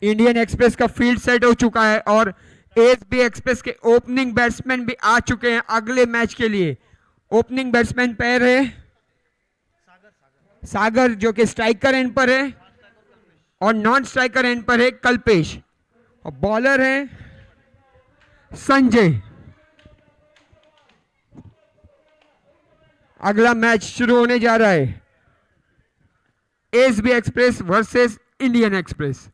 Indian express का field set हो चुका है और एसबी एक्सप्रेस के ओपनिंग बैट्समैन भी आ चुके हैं अगले मैच के लिए। ओपनिंग बैट्समैन पैर है सागर जो कि स्ट्राइकर एंड पर है और नॉन स्ट्राइकर एंड पर है कल्पेश और बॉलर है संजय। अगला मैच शुरू होने जा रहा है SB express versus Indian express.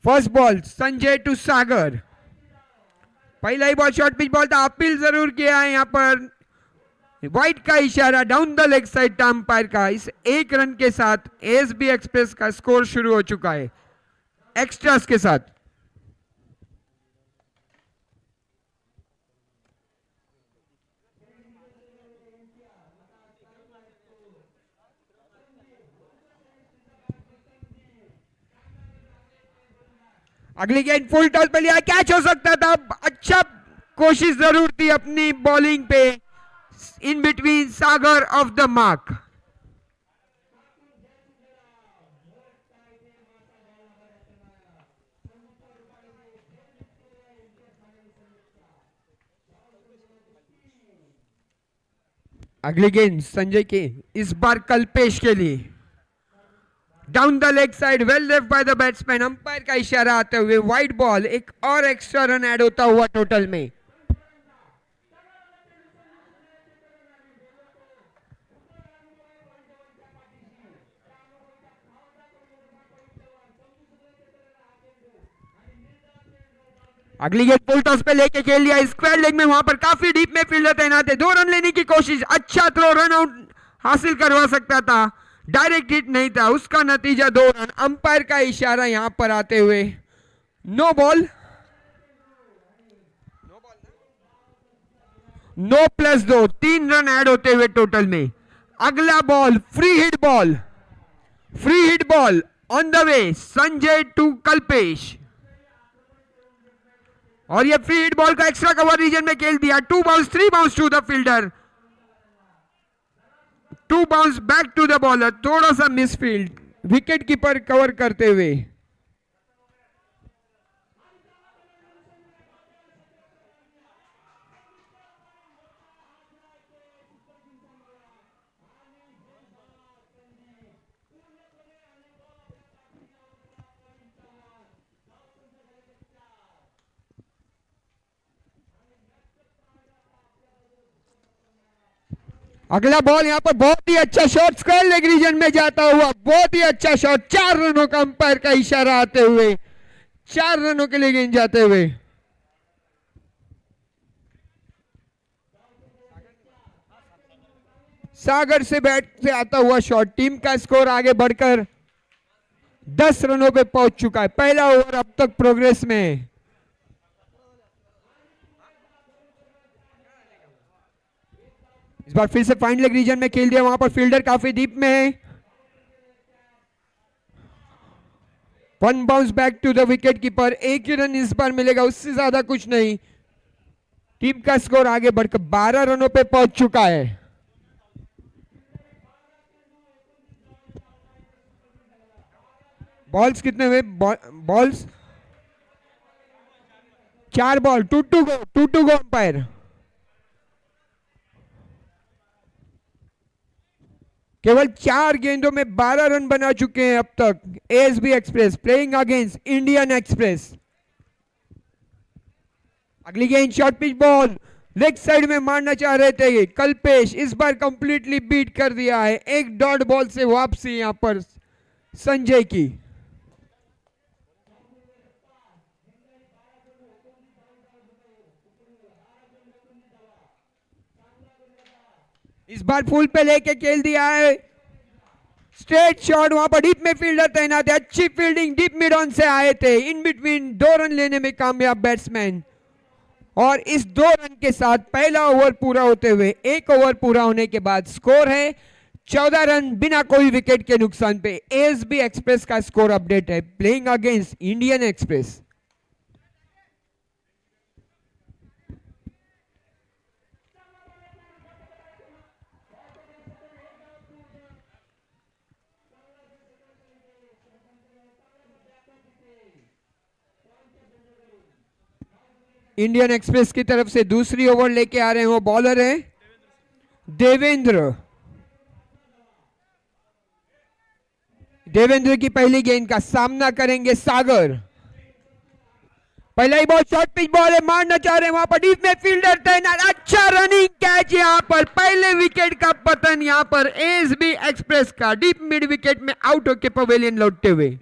First ball Sanjay to Sagar. पहला ही बॉल शॉर्ट पिच बॉल था, अपील जरूर किया है यहाँ पर। वाइट का इशारा down the leg side umpire का। इस एक रन के साथ एसबी एक्सप्रेस का स्कोर शुरू हो चुका है एक्स्ट्रास के साथ। अगली गेंद फुल टॉस पे लिया, कैच हो सकता था। अच्छा कोशिश जरूर थी अपनी बॉलिंग पे। In between Sagar of the mark. अगली गेंद संजय के, इस बार कल्पेश के लिए। Down the leg side, well left by the batsman. Umpire का इशारा आते हुए वाइड बॉल, एक और एक्स्ट्रा रन ऐड होता हुआ टोटल में। अगली गेंद फुल टॉस पे लेके खेल लिया स्क्वायर लेग में। वहां पर काफी डीप में फील्डर तैनात है। 2 रन लेने की कोशिश, अच्छा थ्रो, रन आउट हासिल करवा सकता था, डायरेक्ट हिट नहीं था, उसका नतीजा 2 रन। अंपायर का इशारा यहां पर आते हुए no ball, no plus 2, 3 run add होते हुए टोटल में। अगला ball free hit ball, free hit ball on the way, Sanjay to Kalpesh. और ये फ्री हिट बॉल का एक्स्ट्रा कवर रीजन में खेल दिया। 2 bounce, 3 bounce to the fielder, 2 bounce back to the bowler. थोड़ा सा मिसफील्ड, विकेट कीपर कवर करते हुए। अगला बॉल यहां पर बहुत ही अच्छा शॉट, स्क्वायर लेग रीजन में जाता हुआ, बहुत ही अच्छा शॉट। 4 रनों का अंपायर का इशारा आते हुए, 4 रनों के लिए गेंद जाते हुए। सागर से बैट से आता हुआ शॉट। टीम का स्कोर आगे बढ़कर 10 रनों पे पहुंच चुका है। पहला ओवर अब तक प्रोग्रेस में। इस बार फिर से फाइन लेग रीजन में खेल दिया, वहां पर फील्डर काफी डीप में है। 1 bounce back to the wicket keeper. 1 ही रन इस बार मिलेगा, उससे ज्यादा कुछ नहीं। टीम का स्कोर आगे बढ़कर 12 रनों पे पहुंच चुका है। बॉल्स कितने हुए? Balls 4 ball, 2 to go, 2 to go umpire. केवल 4 गेंदों में 12 रन बना चुके हैं अब तक SB express, playing against Indian express. अगली गेंद short pitch ball, leg side में मारना चाह रहे थे कल्पेश, इस बार कंप्लीटली बीट कर दिया है। एक डॉट बॉल से वापसी यहां पर संजय की। इस बार फुल पे लेके खेल दिया है, स्ट्रेट शॉट, वहां पर डीप में फील्डर तैनात है। अच्छी फील्डिंग, डीप मिड ऑन से आए थे, इन बिटवीन 2 रन लेने में कामयाब बैट्समैन। और इस 2 रन के साथ पहला ओवर पूरा होते हुए, 1 ओवर पूरा होने के बाद स्कोर है 14 रन बिना कोई विकेट के नुकसान पे। एएसबी एक्सप्रेस का स्कोर अपडेट है, playing against Indian express. Indian express की तरफ से दूसरी ओवर लेके आ रहे हैं, वो बॉलर है देवेंद्र। देवेंद्र की पहली गेंद का सामना करेंगे सागर। पहला ही बॉल शॉर्ट पिच बॉल है, मारना चाह रहे हैं वहां पर डीप में फील्डर तैनात। अच्छा रनिंग कैच यहां पर, पहले विकेट का पतन यहां पर एएसबी एक्सप्रेस का, डीप मिड विकेट में आउट होकर पवेलियन लौटते हुए।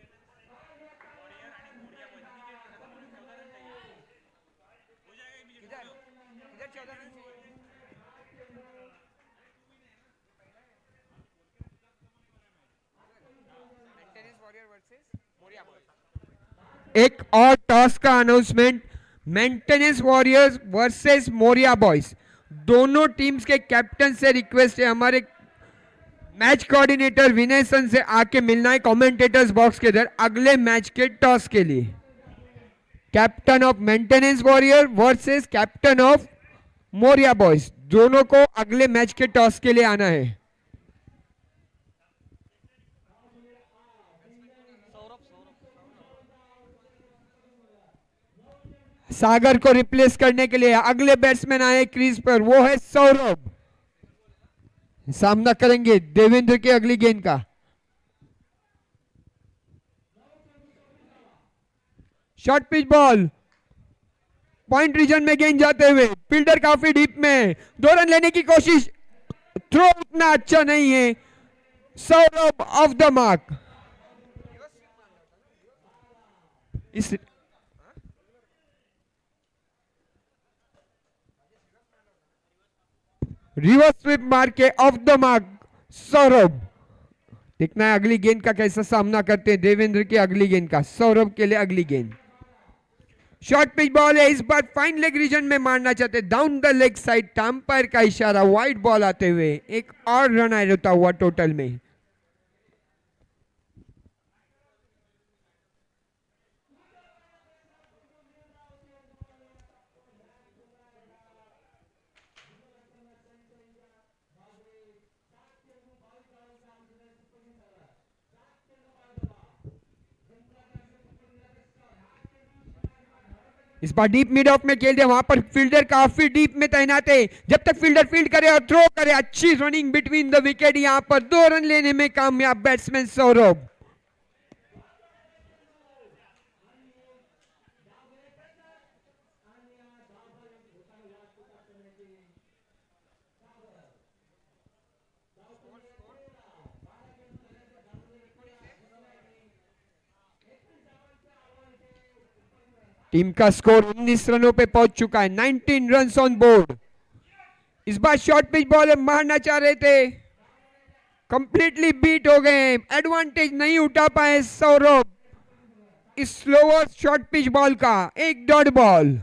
एक और टॉस का announcement, maintenance warriors versus Moriya boys. दोनों टीम्स के कैप्टन से रिक्वेस्ट है, हमारे मैच कोऑर्डिनेटर विनय सन से आके मिलना है कमेंटेटर्स बॉक्स के इधर अगले मैच के टॉस के लिए। Captain of maintenance warrior versus captain of Moriya boys, दोनों को अगले मैच के टॉस के लिए आना है। सागर को रिप्लेस करने के लिए अगले बैट्समैन आए क्रीज पर, वो है सौरभ। सामना करेंगे देवेंद्र की अगली गेंद का। Short pitch ball, point region में गेंद जाते हुए, फील्डर काफी डीप में, 2 रन लेने की कोशिश, थ्रो उतना अच्छा नहीं है। Saurabh of the mark. इस रिवर्स स्वीप मार के ऑफ द मार्क सौरभ। देखना है अगली गेंद का कैसा सामना करते हैं देवेंद्र की अगली गेंद का। सौरभ के लिए अगली गेंद शॉर्ट पिच बॉल है, इस बार फाइन लेग रीजन में मारना चाहते, down the leg side, umpire का इशारा, वाइड बॉल आते हुए एक और रन आया होता हुआ टोटल में। इस बार डीप मिड ऑफ में खेल दिया, वहां पर फील्डर काफी डीप में तैनात है, जब तक फील्डर फील्ड करे और थ्रो करे। अच्छी रनिंग बिटवीन द विकेट, यहां पर 2 रन लेने में कामयाब बैट्समैन सौरभ। टीम का स्कोर 19 रनों पे पहुंच चुका है, 19 रन्स ऑन बोर्ड। इस बार शॉर्ट पिच बॉल मारना चाह रहे थे, कंप्लीटली बीट हो गए, एडवांटेज नहीं उठा पाए सौरभ इस स्लोअर शॉर्ट पिच बॉल का। एक डॉट बॉल।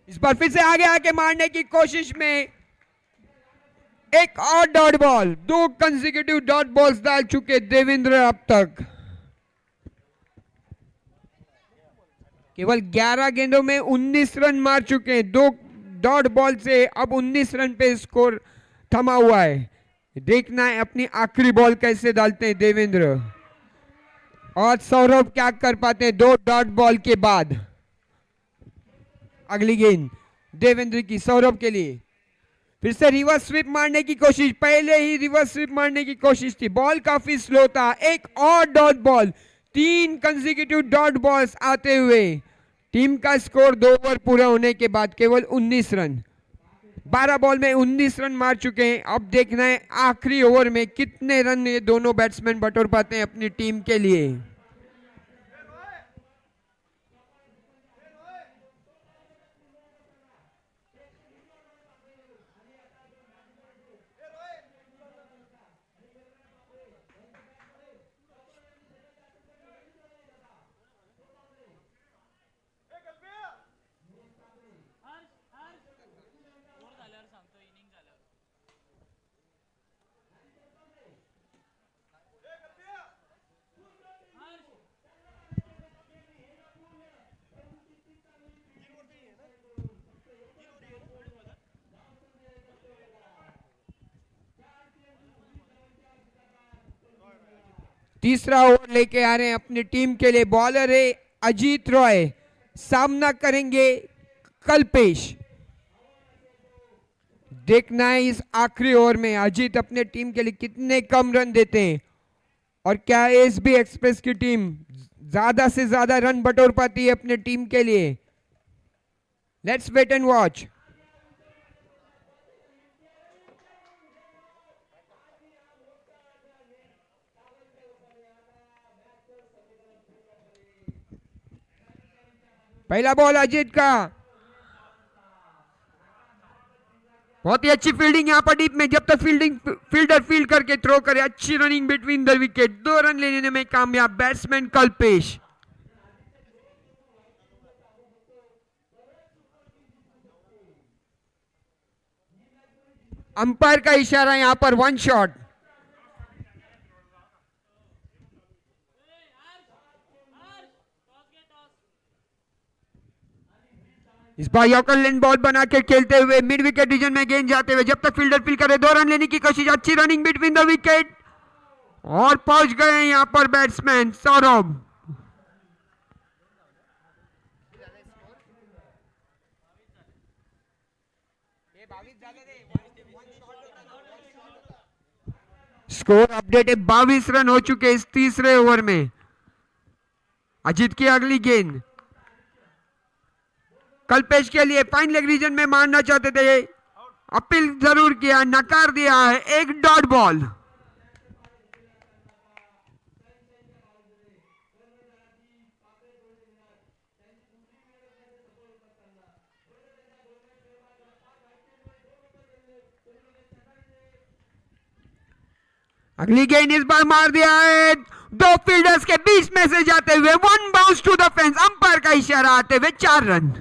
इस बार फिर से आगे आके मारने की कोशिश में एक और dot ball. 2 consecutive dot balls डाल चुके देवेंद्र अब तक। केवल 11 गेंदों में 19 रन मार चुके हैं, 2 डॉट बॉल से अब 19 रन पे स्कोर थमा हुआ है। देखना है अपनी आखिरी बॉल कैसे डालते हैं देवेंद्र और सौरभ क्या कर पाते हैं 2 डॉट बॉल के बाद। अगली गेंद देवेंद्र की सौरभ के लिए, फिर से रिवर्स स्वीप मारने की कोशिश, पहले ही रिवर्स स्वीप मारने की कोशिश थी, बॉल काफी स्लो था। एक और dot ball, 3 consecutive dot balls आते हुए टीम का स्कोर 2 ओवर पूरा होने के बाद केवल 19 रन। 12 बॉल में 19 रन मार चुके हैं। अब देखना है आखिरी ओवर में कितने रन ये दोनों बैट्समैन बटोर पाते हैं अपनी टीम के लिए। तीसरा ओवर लेके आ रहे हैं अपनी टीम के लिए। बॉलर है अजीत रॉय, सामना करेंगे कल्पेश। देखना है इस आखिरी ओवर में अजीत अपने टीम के लिए कितने कम रन देते हैं और क्या एसबी एक्सप्रेस की टीम ज्यादा से ज्यादा रन बटोर पाती है अपने टीम के लिए। Let's wait and watch. पहला बॉल अजीत का, बहुत ही अच्छी फील्डिंग यहां पर डीप में। जब तक फील्डर फील्ड करके थ्रो करे, अच्छी running between the wicket, 2 run लेने में कामयाब बैट्समैन कल्पेश। अंपायर का इशारा यहां पर 1 शॉट। इस बार यॉर्कर लेन बॉल बना के खेलते हुए मिड विकेट रीजन में गेंद जाते हुए, जब तक फील्डर फील्ड करे 2 रन लेने की कोशिश, अच्छी रनिंग बिटवीन द विकेट और पहुंच गए यहां पर बैट्समैन सौरभ। स्कोर अपडेट है, 22 रन हो चुके इस तीसरे ओवर में। अजीत की अगली गेंद कल्पेश के लिए फाइन लेग रीजन में मारना चाहते थे, अपील जरूर किया, नकार दिया है, एक डॉट बॉल। अगली गेंद इस बार मार दिया है, 2 फील्डर्स के बीच में से जाते हुए, 1 bounce to the fence, umpire का इशारा आते हुए 4 रन।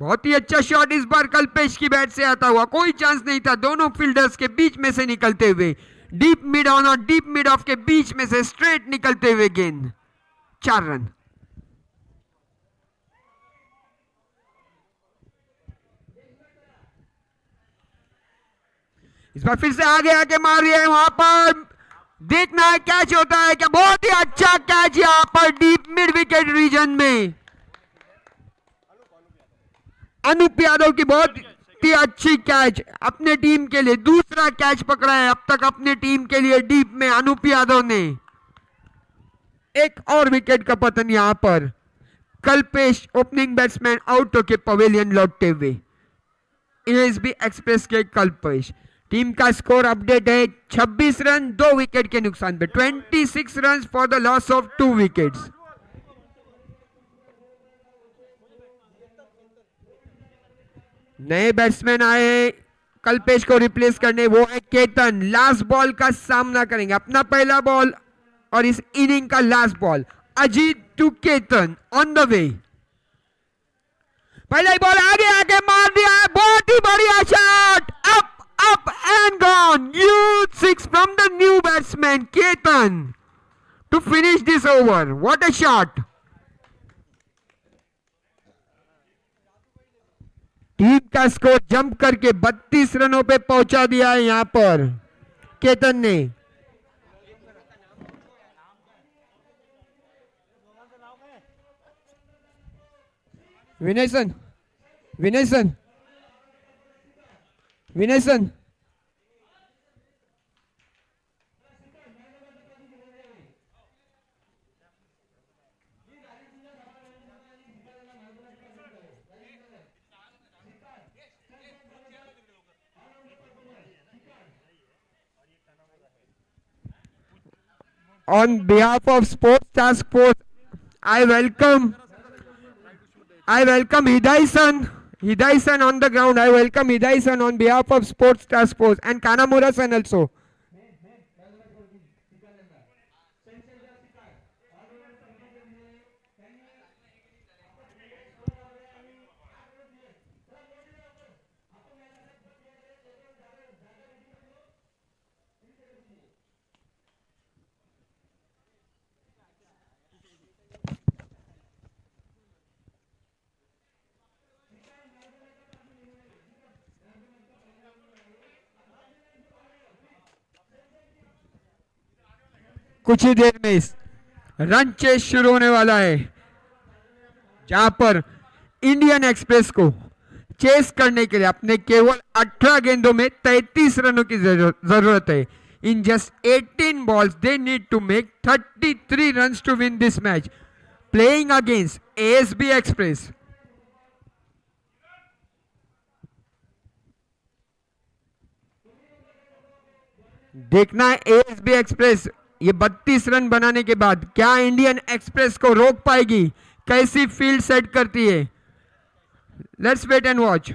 बहुत ही अच्छा शॉट इस बार कल्पेश की बैट से आता हुआ, कोई चांस नहीं था, दोनों फील्डर्स के बीच में से निकलते हुए, डीप मिड ऑन और डीप मिड ऑफ के बीच में से स्ट्रेट निकलते हुए गेंद, 4 रन। इस बार फिर से आगे आके मार रही है, वहां पर देखना है कैच होता है क्या। बहुत ही अच्छा कैच यहां पर डीप मिड विकेट रीजन में, अनूप यादव की बहुत ही अच्छी कैच, अपने टीम के लिए दूसरा कैच पकड़ा है अब तक अपने टीम के लिए डीप में अनूप यादव ने। एक और विकेट का पतन यहां पर, कल्पेश ओपनिंग बैट्समैन आउट होके पवेलियन लौटते हुए। एसबी एक्सप्रेस के कल्पेश। टीम का स्कोर अपडेट है 26 रन 2 विकेट के नुकसान पे, 26 run for the loss of 2 wickets. नए बैट्समैन आए कल्पेश को रिप्लेस करने, वो है केतन। लास्ट बॉल का सामना करेंगे, अपना पहला बॉल और इस इनिंग का last ball. Ajit to Ketan on the way. पहला ही बॉल आगे आके मार दिया है, बहुत ही बढ़िया shot, up up and gone, huge 6 from the new batsman Ketan to finish this over. What a shot. Team का स्कोर जंप करके 32 रनों पे पहुंचा दिया है यहां पर केतन ने। विनयसन, विनयसन, विनयसन, on behalf of Sports Task Force, I welcome Hidai-san on the ground. I welcome Hidai-san on behalf of Sports Task Force and Kanamura-san also. कुछ ही देर में इस रन चेस शुरू होने वाला है, जहां पर इंडियन एक्सप्रेस को चेस करने के लिए अपने केवल 18 गेंदों में 33 रनों की जरूरत है. In just 18 balls, they need to make 33 runs to win this match. Playing against ASB Express. देखना है ASB एक्सप्रेस ये 32 रन बनाने के बाद क्या इंडियन एक्सप्रेस को रोक पाएगी, कैसी फील्ड सेट करती है. Let's wait and watch.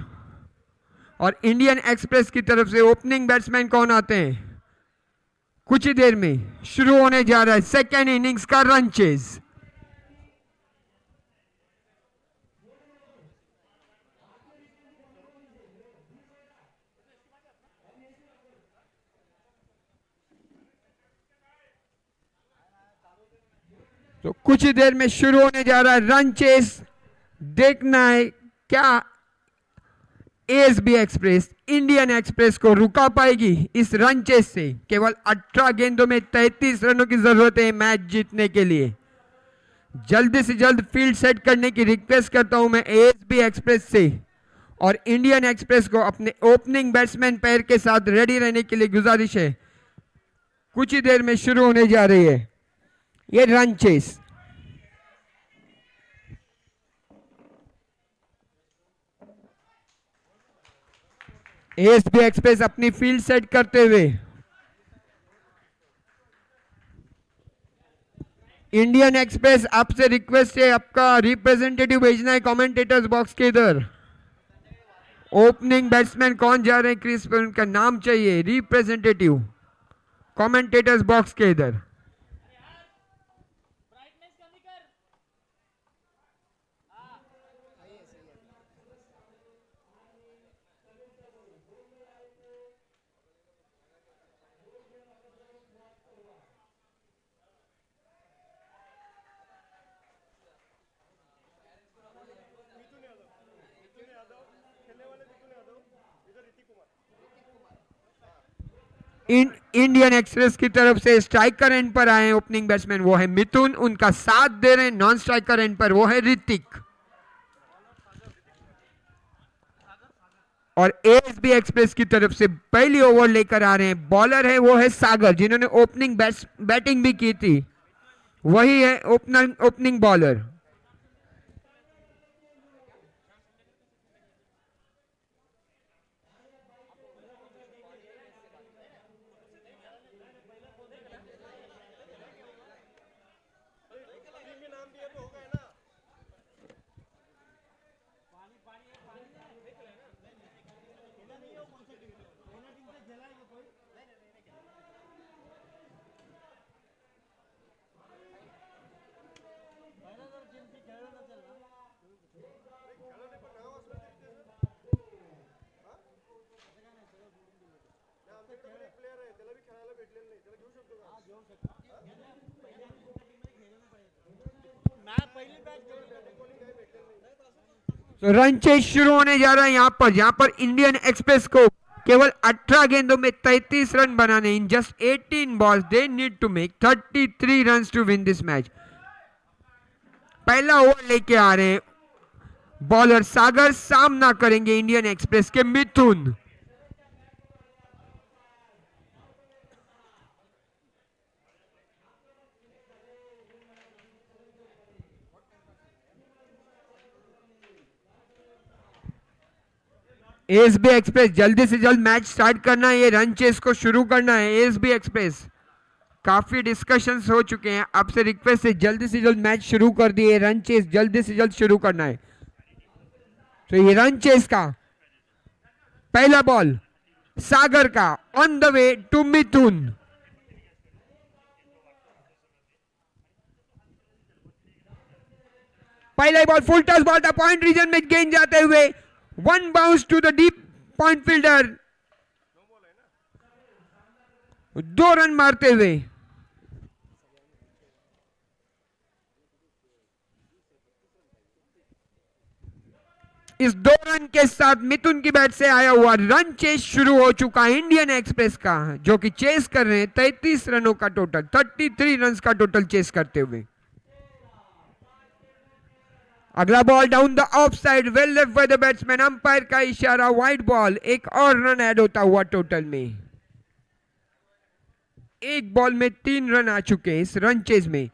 और इंडियन एक्सप्रेस की तरफ से ओपनिंग बैट्समैन कौन आते हैं, कुछ ही देर में शुरू होने जा रहा है सेकेंड इनिंग्स का रन चेज. तो कुछ ही देर में शुरू होने जा रहा है रन चेस. देखना है क्या एएसबी एक्सप्रेस इंडियन एक्सप्रेस को रुका पाएगी इस रन चेस से. केवल 18 गेंदों में 33 रनों की जरूरत है मैच जीतने के लिए. जल्दी से जल्द फील्ड सेट करने की रिक्वेस्ट करता हूं मैं एएसबी एक्सप्रेस से, और इंडियन एक्सप्रेस को अपने ओपनिंग बैट्समैन पैर के साथ रेडी रहने के लिए गुजारिश है. कुछ ही देर में शुरू होने जा रही है ये रन चेस. एएसबी एक्सप्रेस अपनी फील्ड सेट करते हुए इंडियन एक्सप्रेस आपसे रिक्वेस्ट है आपका रिप्रेजेंटेटिव भेजना है कमेंटेटर्स बॉक्स के इधर. ओपनिंग बैट्समैन कौन जा रहे हैं क्रीज पर उनका नाम चाहिए रिप्रेजेंटेटिव कमेंटेटर्स बॉक्स के इधर. इंडियन एक्सप्रेस की तरफ से स्ट्राइकर एंड पर आए ओपनिंग बैट्समैन, वो है मिथुन. उनका साथ दे रहे हैं नॉन स्ट्राइकर एंड पर वो है ऋतिक. और एएसबी एक्सप्रेस की तरफ से पहली ओवर लेकर आ रहे हैं बॉलर है वो है सागर, जिन्होंने ओपनिंग बैटिंग भी की थी, वही है ओपनिंग बॉलर. तो रन चेस शुरू होने जा रहा है यहां पर इंडियन एक्सप्रेस को केवल 18 गेंदों में 33 रन बनाने. In just 18 balls they need to make 33 runs to win this match. पहला ओवर लेके आ रहे हैं बॉलर सागर, सामना करेंगे इंडियन एक्सप्रेस के मिथुन. एएसबी एक्सप्रेस जल्दी से जल्द मैच स्टार्ट करना है, ये रन चेस को शुरू करना है. एएसबी एक्सप्रेस काफी डिस्कशंस हो चुके हैं, आपसे रिक्वेस्ट है जल्दी से जल्द मैच शुरू कर दिए. रन चेस जल्दी से जल्द शुरू करना है. तो ये रन चेस का पहला बॉल सागर का on the way to Mithun. पहला बॉल फुल टॉस बॉल था, पॉइंट रीजन में गेंद जाते हुए one bounce to the deep point fielder. 2 run मारते हुए इस 2 रन के साथ मिथुन की बैट से आया हुआ रन चेस शुरू हो चुका है इंडियन एक्सप्रेस का, जो कि चेस कर रहे हैं 33 रनों का टोटल, 33 रन का टोटल चेस करते हुए। अगला ball down the of side, well left by the batsman, umpire का इशारा, वाइड बॉल, एक और रन ऐड होता हुआ टोटल में। एक बॉल में 3 रन आ चुके हैं इस रन चेज में।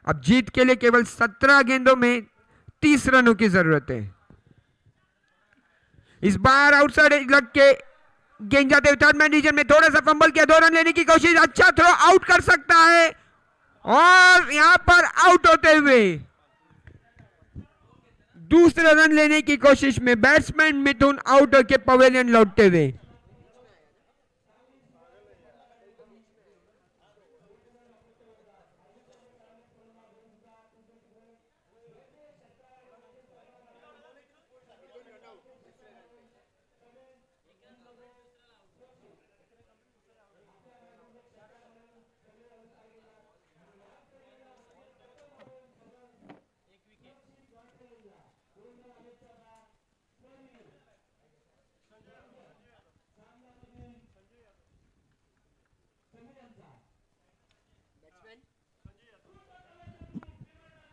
अब जीत के लिए केवल 17 गेंदों में 30 रनों की जरूरत है। इस बार आउटसाइड लग के गेंद जाते हुए थर्ड मैन रीजन में थोड़ा सा फंबल किया, 2 रन लेने की कोशिश, अच्छा थ्रो, आउट कर सकता है और यहां पर आउट होते हुए दूसरा रन लेने की कोशिश में बैट्समैन मिथुन आउट होकर पवेलियन लौटते हुए।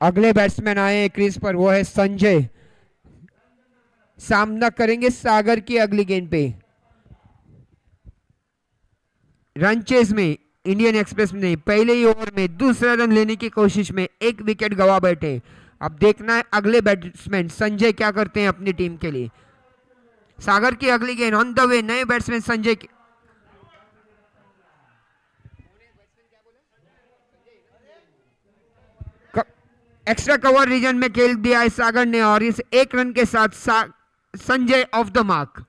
अगले बैट्समैन आए क्रीज पर, वो है संजय, सामना करेंगे सागर की अगली गेंद पे। रन चेस में इंडियन एक्सप्रेस ने पहले ही ओवर में दूसरा रन लेने की कोशिश में एक विकेट गवा बैठे। अब देखना है अगले बैट्समैन संजय क्या करते हैं अपनी टीम के लिए। सागर की अगली गेंद ऑन द वे, नए batsman Sanjay extra cover region में खेल दिया है सागर ने, और इस 1 रन के साथ संजय ऑफ द मार्क।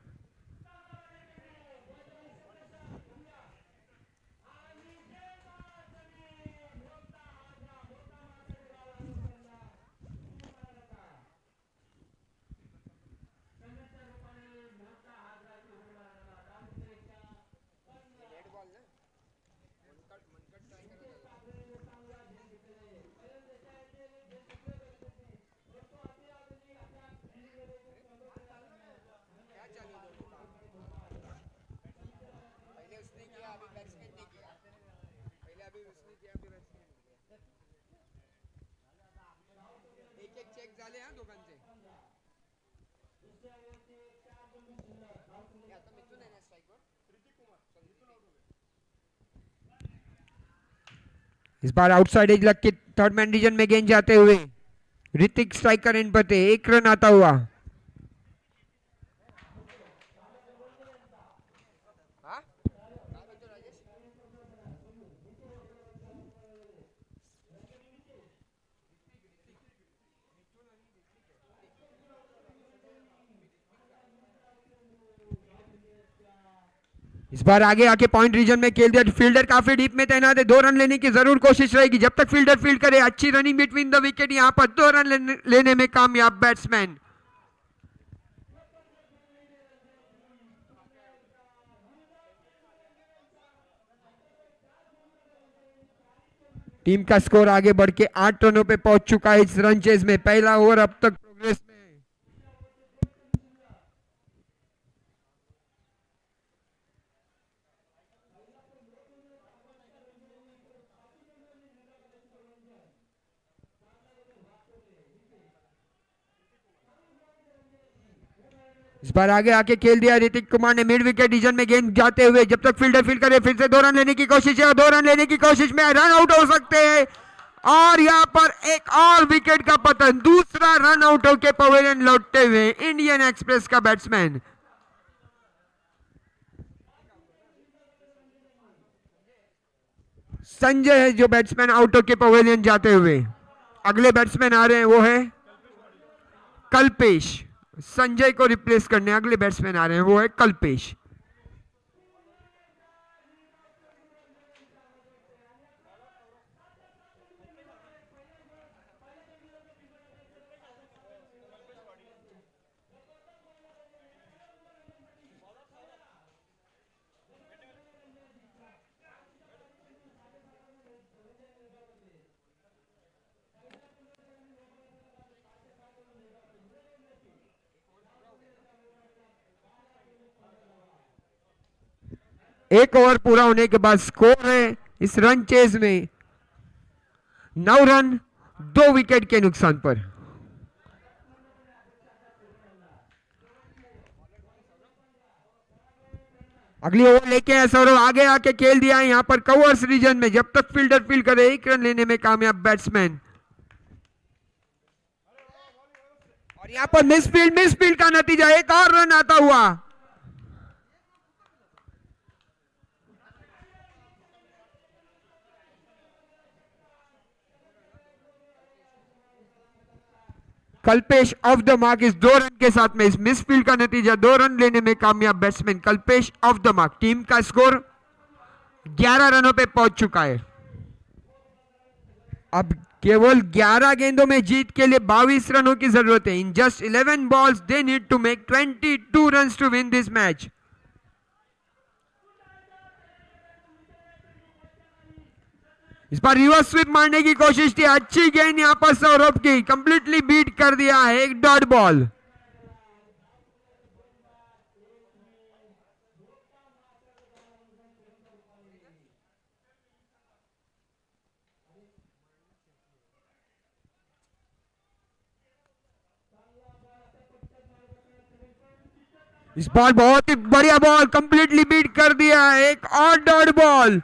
इस बार आउटसाइड एज लग के थर्ड मैन रीजन में गेंद जाते हुए ऋतिक स्ट्राइकर इन पर थे, 1 रन आता हुआ। इस बार आगे आके पॉइंट रीजन में खेल दिया, फील्डर काफी डीप में तैनात है, 2 रन लेने की जरूर कोशिश रहेगी जब तक फील्डर फील्ड करे। अच्छी रनिंग बिटवीन द विकेट, यहां पर 2 रन लेने में कामयाब बैट्समैन। टीम का स्कोर आगे बढ़ के 8 रनों पे पहुंच चुका है इस रन चेज में। पहला ओवर अब तक प्रोग्रेस में। इस बार आगे आके खेल दिया ऋतिक कुमार ने, मिड विकेट रीजन में गेंद जाते हुए जब तक फील्डर फील्ड करे, फिर से 2 रन लेने की कोशिश है, 2 रन लेने की कोशिश में रन आउट हो सकते हैं और यहां पर एक और विकेट का पतन, दूसरा रन आउट होकर पवेलियन लौटते हुए इंडियन एक्सप्रेस का बैट्समैन। संजय है जो बैट्समैन आउट होकर पवेलियन जाते हुए। अगले बैट्समैन आ रहे हैं, वो है कल्पेश। संजय को रिप्लेस करने अगले बैट्समैन आ रहे हैं, वो है कल्पेश। एक ओवर पूरा होने के बाद स्कोर है इस रन चेज में 9 रन 2 विकेट के नुकसान पर। अगली ओवर लेके आए सौरभ, आगे आके खेल दिया है यहां पर कवर्स रीजन में। जब तक फील्डर फील्ड करे 1 रन लेने में कामयाब बैट्समैन। और यहां पर मिस फील्ड का नतीजा, एक और रन आता हुआ। कल्पेश ऑफ द मार्क इस 2 रन के साथ में। इस मिसफील्ड का नतीजा 2 रन लेने में कामयाब batsman Kalpesh of the mark. Team का स्कोर 11 रनों पे पहुंच चुका है। अब केवल 11 गेंदों में जीत के लिए 22 रनों की जरूरत है। In just 11 balls they need to make 22 runs to win this match. इस बार रिवर्स स्वीप मारने की कोशिश थी, अच्छी गेंद यहां पर सौरभ की, कंप्लीटली बीट कर दिया है। एक डॉट बॉल। इस बार बहुत ही बढ़िया बॉल, कंप्लीटली बीट कर दिया है। एक और dot ball,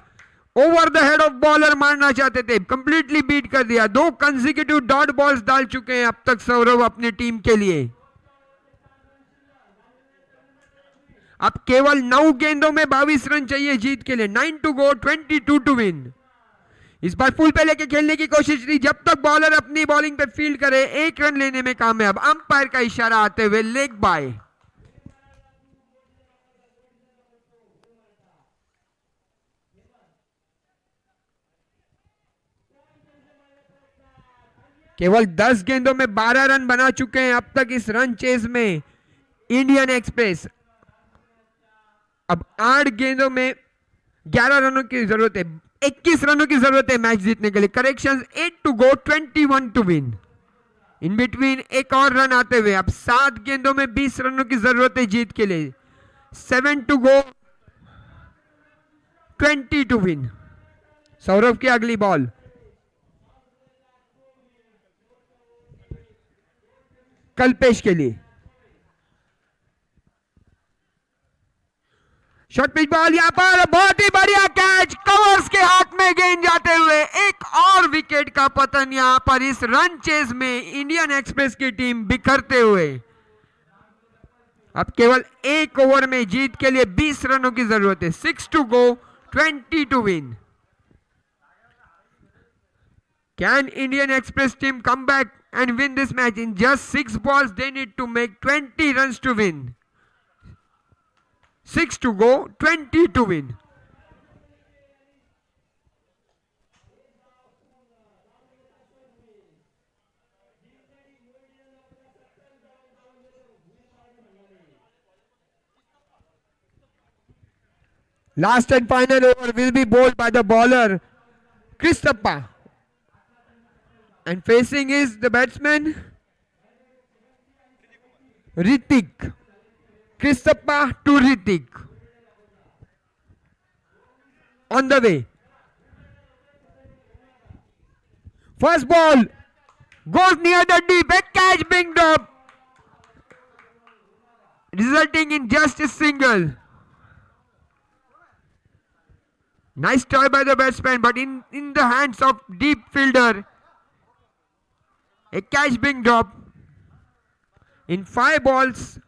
over the head of bowler मारना चाहते थे, कंप्लीटली बीट कर दिया। 2 कंसेक्यूटिव डॉट बॉल्स डाल चुके हैं अब तक सौरभ अपनी टीम के लिए। अब केवल 9 गेंदों में 22 रन चाहिए जीत के लिए। 9 टू गो, 22 टू विन। इस बार फुल पे लेके खेलने की कोशिश थी, जब तक बॉलर अपनी बॉलिंग पे फील्ड करे 1 रन लेने में कामयाब। अंपायर का इशारा आते हुए लेग बाय। केवल 10 गेंदों में 12 रन बना चुके हैं अब तक इस रन चेज में इंडियन एक्सप्रेस। अब 8 गेंदों में 11 रनों की जरूरत है, 21 रनों की जरूरत है मैच जीतने के लिए। Correction, 8 to go, 21 to win. In between एक और रन आते हुए अब 7 गेंदों में 20 रनों की जरूरत है जीत के लिए। 7 to go, 20 to win. Saurabh की अगली बॉल, कल्पेश के लिए। शॉर्ट पिच बॉल, यहां पर बहुत ही बढ़िया कैच, कवर्स के हाथ में गेंद जाते हुए एक और विकेट का पतन यहां पर इस रन चेज में इंडियन एक्सप्रेस की टीम बिखरते हुए। अब केवल 1 ओवर में जीत के लिए 20 रनों की जरूरत है। 6 to go, 20 to win. Can Indian express team come back and win this match? In just 6 balls they need to make 20 runs to win. 6 to go, 20 to win. Last and final over will be bowled by the bowler Christopher. And facing is the batsman Ritik. Christopher to Ritik. On the way. First ball goes near the deep. A catch being dropped, resulting in just a single. Nice try by the batsman, but in the hands of deep fielder. A catch being dropped. In 5 balls,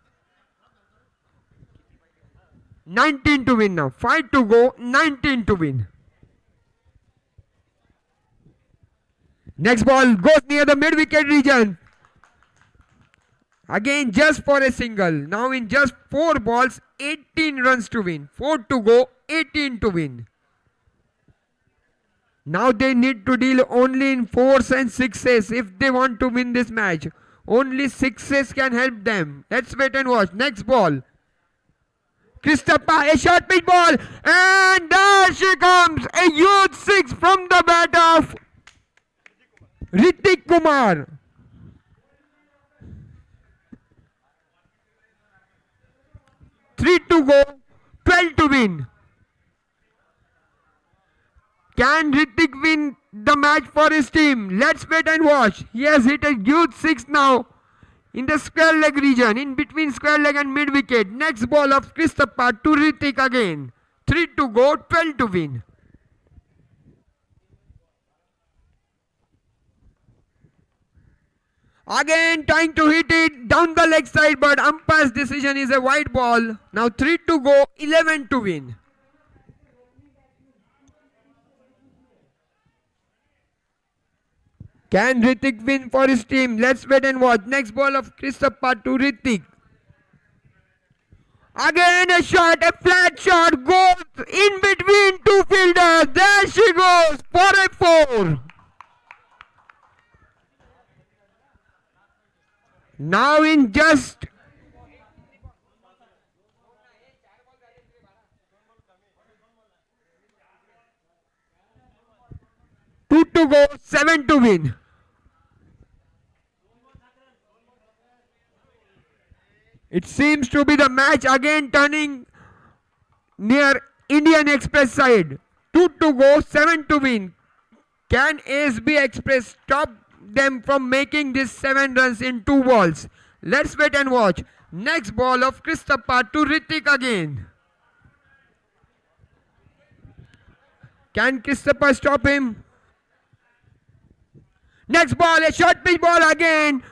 19 to win now. 5 to go, 19 to win. Next ball goes near the mid-wicket region. Again just for a single. Now in just 4 balls, 18 runs to win. 4 to go, 18 to win. Now they need to deal only in 4s and 6s if they want to win this match. Only 6s can help them. Let's wait and watch. Next ball. Christopher, a short pitch ball, and there she comes. A huge 6 from the bat of Ritik Kumar. Three to go, 12 to win. Can Ritik win the match for his team? Let's wait and watch. He has hit a huge 6 now in the square leg region, in between square leg and mid wicket. Next ball of Christopher to Ritik again. 3 to go, 12 to win. Again trying to hit it down the leg side, but umpire's decision is a wide ball. Now 3 to go, 11 to win. Can Ritik win for his team? Let's wait and watch. Next ball of Christopher to Ritik. Again a shot, a flat shot, goes in between two fielders. There she goes for a 4. Now in just 2 to go, 7 to win. It seems to be the match again turning near Indian Express side. 2 to go, 7 to win. Can ASB Express stop them from making this 7 runs in 2 balls? Let's wait and watch. Next ball of Christopher to Ritik again. Can Christopher stop him? Next ball, a short pitch ball again.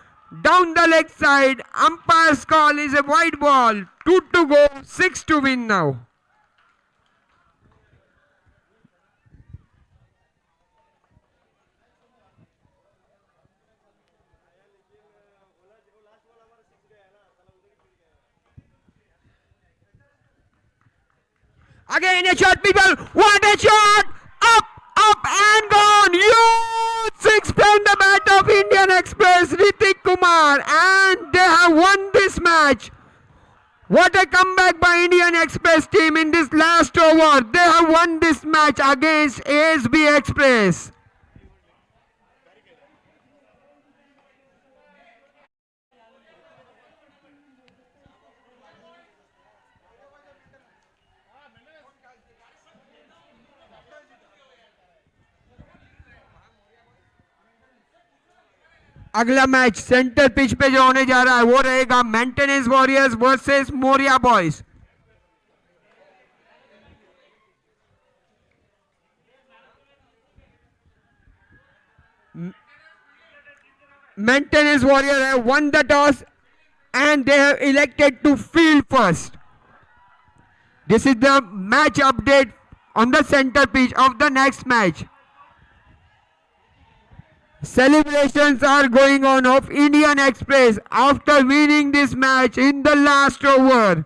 Down the leg side. Umpire's call is a wide ball. 2 to go, 6 to win now. Again a shot, people. What a shot! Up and gone. Huge 6 from the bat of Indian Express, Ritik Kumar, and they have won this match. What a comeback by Indian Express team in this last over. They have won this match against ASB Express. अगला match center pitch पे जो होने जा रहा है वो रहेगा maintenance warriors versus Moriya boys. Maintenance Warrior have won the toss and they have elected to field first. This is the match update on the center pitch of the next match. Celebrations are going on of Indian Express after winning this match in the last over.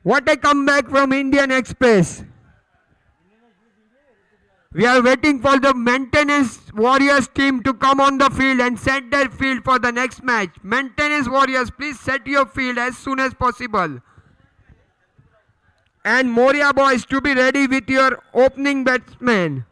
What a comeback from Indian Express. We are waiting for the Maintenance Warriors team to come on the field and set their field for the next match. Maintenance Warriors, please set your field as soon as possible. And Moria boys, to be ready with your opening batsman.